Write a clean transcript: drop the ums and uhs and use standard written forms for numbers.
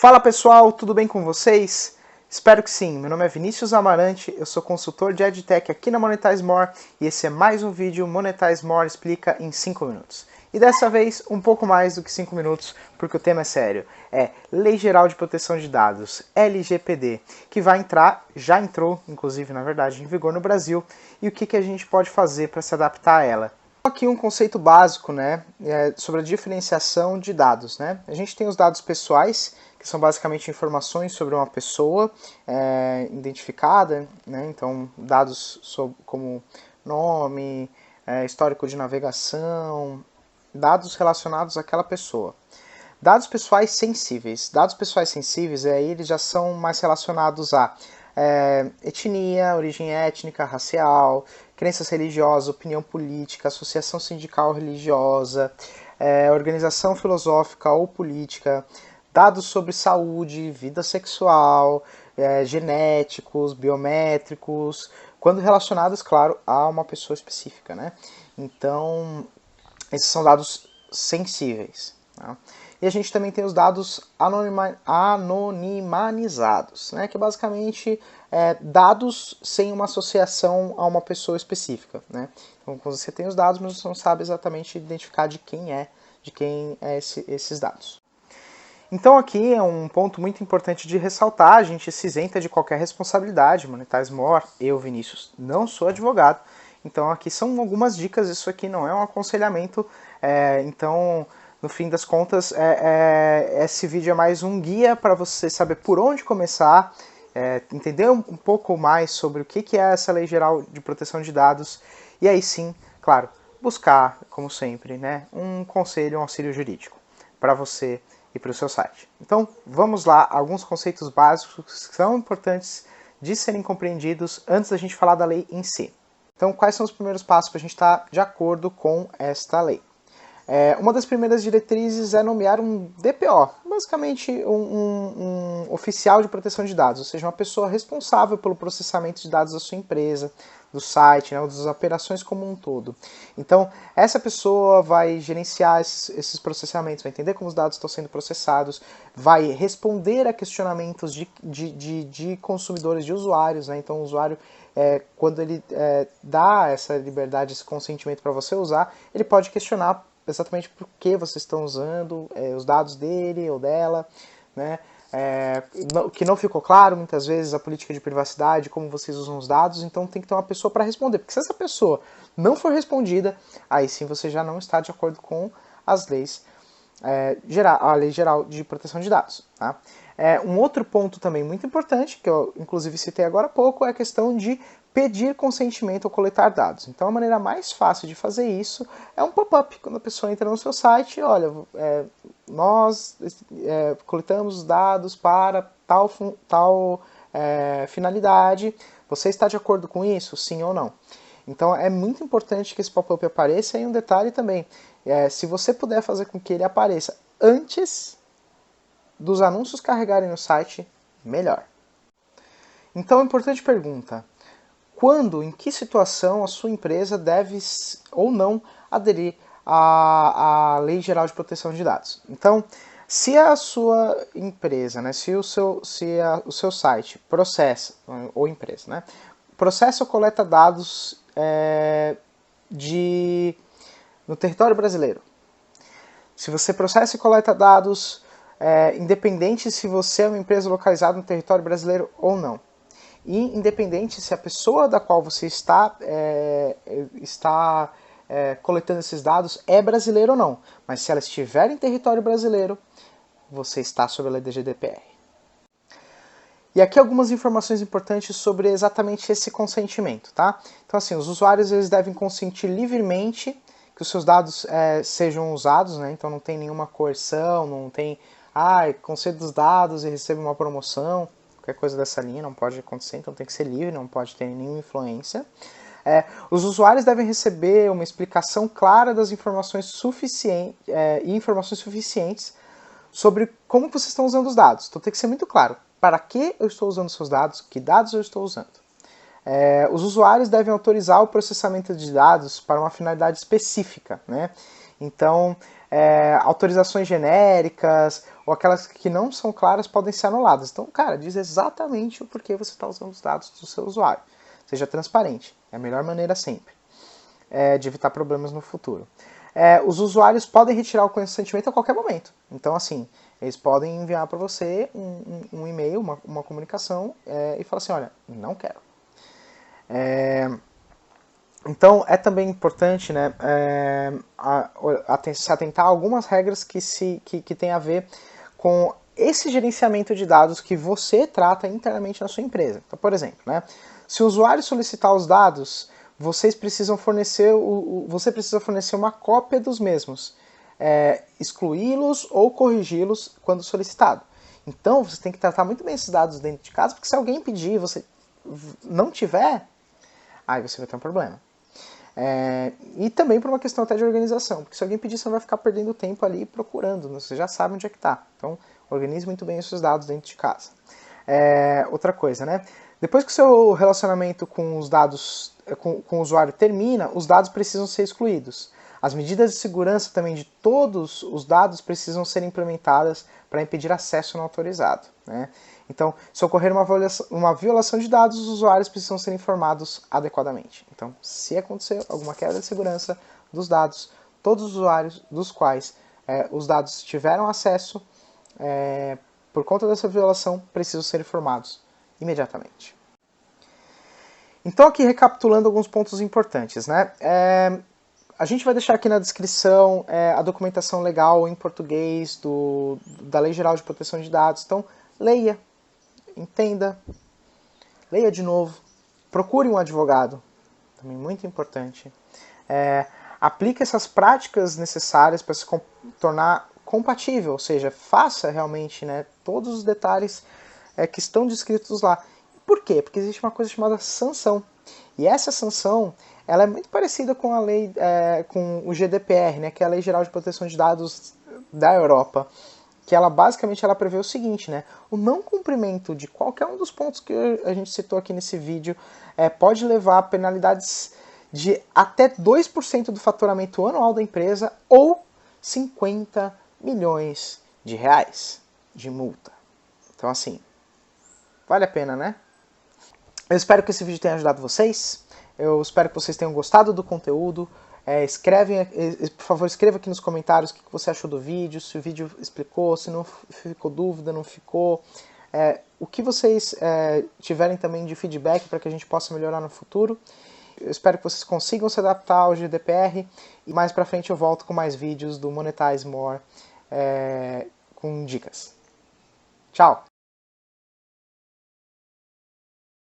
Fala pessoal, tudo bem com vocês? Espero que sim. Meu nome é Vinícius Amarante, eu sou consultor de EdTech aqui na Monetize More e esse é mais um vídeo Monetize More Explica em 5 minutos. E dessa vez, um pouco mais do que 5 minutos, porque o tema é sério. É Lei Geral de Proteção de Dados, LGPD, que vai entrar, já entrou, inclusive, na verdade, em vigor no Brasil, e o que a gente pode fazer para se adaptar a ela. Aqui um conceito básico, né, sobre a diferenciação de dados, né? A gente tem os dados pessoais, que são basicamente informações sobre uma pessoa identificada, né? Então dados como nome, histórico de navegação, dados relacionados àquela pessoa. Dados pessoais sensíveis. Dados pessoais sensíveis, eles já são mais relacionados a etnia, origem étnica, racial, crenças religiosas, opinião política, associação sindical religiosa, organização filosófica ou política, dados sobre saúde, vida sexual, genéticos, biométricos, quando relacionados, claro, a uma pessoa específica, né? Então, esses são dados sensíveis. Tá? E a gente também tem os dados anonimizados, né? Que é basicamente dados sem uma associação a uma pessoa específica. Né? Então você tem os dados, mas você não sabe exatamente identificar de quem é esses dados. Então aqui é um ponto muito importante de ressaltar, a gente se isenta de qualquer responsabilidade. Monetize More, eu, Vinícius, não sou advogado, então aqui são algumas dicas, isso aqui não é um aconselhamento, então no fim das contas esse vídeo é mais um guia para você saber por onde começar, entender um pouco mais sobre o que é essa Lei Geral de Proteção de Dados e aí sim, claro, buscar, como sempre, né, um conselho, um auxílio jurídico para você e para o seu site. Então, vamos lá, alguns conceitos básicos que são importantes de serem compreendidos antes da gente falar da lei em si. Então, quais são os primeiros passos para a gente estar de acordo com esta lei? Uma das primeiras diretrizes é nomear um DPO, basicamente um oficial de proteção de dados, ou seja, uma pessoa responsável pelo processamento de dados da sua empresa, do site, né, das operações como um todo. Então, essa pessoa vai gerenciar esses processamentos, vai entender como os dados estão sendo processados, vai responder a questionamentos de consumidores, de usuários, né? Então, o usuário, quando ele dá essa liberdade, esse consentimento para você usar, ele pode questionar exatamente por que vocês estão usando os dados dele ou dela, né? Que não ficou claro muitas vezes a política de privacidade, como vocês usam os dados, então tem que ter uma pessoa para responder, porque se essa pessoa não for respondida, aí sim você já não está de acordo com as leis, a Lei Geral de Proteção de Dados. Tá? Um outro ponto também muito importante, que eu inclusive citei agora há pouco, é a questão de pedir consentimento ao coletar dados. Então a maneira mais fácil de fazer isso é um pop-up. Quando a pessoa entra no seu site, olha, nós coletamos dados para tal finalidade, você está de acordo com isso? Sim ou não? Então é muito importante que esse pop-up apareça, e um detalhe também, se você puder fazer com que ele apareça antes dos anúncios carregarem no site, melhor. Então, importante pergunta: quando, em que situação a sua empresa deve ou não aderir à Lei Geral de Proteção de Dados? Então, se a sua empresa, né, se o seu site processa, ou empresa, né, processa ou coleta dados no território brasileiro, se você processa e coleta dados, independente se você é uma empresa localizada no território brasileiro ou não, e independente se a pessoa da qual você está coletando esses dados é brasileira ou não, mas se ela estiver em território brasileiro, você está sob a lei da GDPR. E aqui algumas informações importantes sobre exatamente esse consentimento, tá? Então assim, os usuários eles devem consentir livremente que os seus dados sejam usados, né? Então não tem nenhuma coerção, não tem, concedo os dados e recebo uma promoção, qualquer coisa dessa linha não pode acontecer, então tem que ser livre, não pode ter nenhuma influência. Os usuários devem receber uma explicação clara das informações suficientes sobre como vocês estão usando os dados. Então tem que ser muito claro, para que eu estou usando seus dados, que dados eu estou usando. Os usuários devem autorizar o processamento de dados para uma finalidade específica, né? Então, autorizações genéricas ou aquelas que não são claras podem ser anuladas. Então, cara, diz exatamente o porquê você está usando os dados do seu usuário. Seja transparente, é a melhor maneira sempre de evitar problemas no futuro. Os usuários podem retirar o consentimento a qualquer momento. Então, assim, eles podem enviar para você um e-mail, uma comunicação, e falar assim, olha, não quero. Então, é também importante, né, se atentar a algumas regras que tem a ver com esse gerenciamento de dados que você trata internamente na sua empresa. Então, por exemplo, né, se o usuário solicitar os dados, você precisa fornecer uma cópia dos mesmos, excluí-los ou corrigi-los quando solicitado. Então, você tem que tratar muito bem esses dados dentro de casa, porque se alguém pedir e você não tiver, aí você vai ter um problema. E também por uma questão até de organização, porque se alguém pedir, você não vai ficar perdendo tempo ali procurando, você já sabe onde é que está. Então, organize muito bem esses dados dentro de casa. Outra coisa, né? Depois que o seu relacionamento com os dados, com o usuário termina, os dados precisam ser excluídos. As medidas de segurança também de todos os dados precisam ser implementadas para impedir acesso não autorizado, né? Então, se ocorrer uma violação de dados, os usuários precisam ser informados adequadamente. Então, se acontecer alguma quebra de segurança dos dados, todos os usuários dos quais os dados tiveram acesso por conta dessa violação precisam ser informados imediatamente. Então, aqui recapitulando alguns pontos importantes, né? A gente vai deixar aqui na descrição a documentação legal em português da Lei Geral de Proteção de Dados. Então, leia, entenda, leia de novo, procure um advogado, também muito importante. Aplique essas práticas necessárias para se tornar compatível, ou seja, faça realmente, né, todos os detalhes que estão descritos lá. Por quê? Porque existe uma coisa chamada sanção. E essa sanção, ela é muito parecida com a lei, com o GDPR, né, que é a Lei Geral de Proteção de Dados da Europa, que ela basicamente prevê o seguinte, né, o não cumprimento de qualquer um dos pontos que a gente citou aqui nesse vídeo pode levar a penalidades de até 2% do faturamento anual da empresa ou 50 milhões de reais de multa. Então, assim, vale a pena, né? Eu espero que esse vídeo tenha ajudado vocês. Eu espero que vocês tenham gostado do conteúdo. Por favor, escreva aqui nos comentários o que você achou do vídeo, se o vídeo explicou, se não ficou dúvida, não ficou. O que vocês tiverem também de feedback para que a gente possa melhorar no futuro. Eu espero que vocês consigam se adaptar ao GDPR e mais pra frente eu volto com mais vídeos do Monetize More com dicas. Tchau!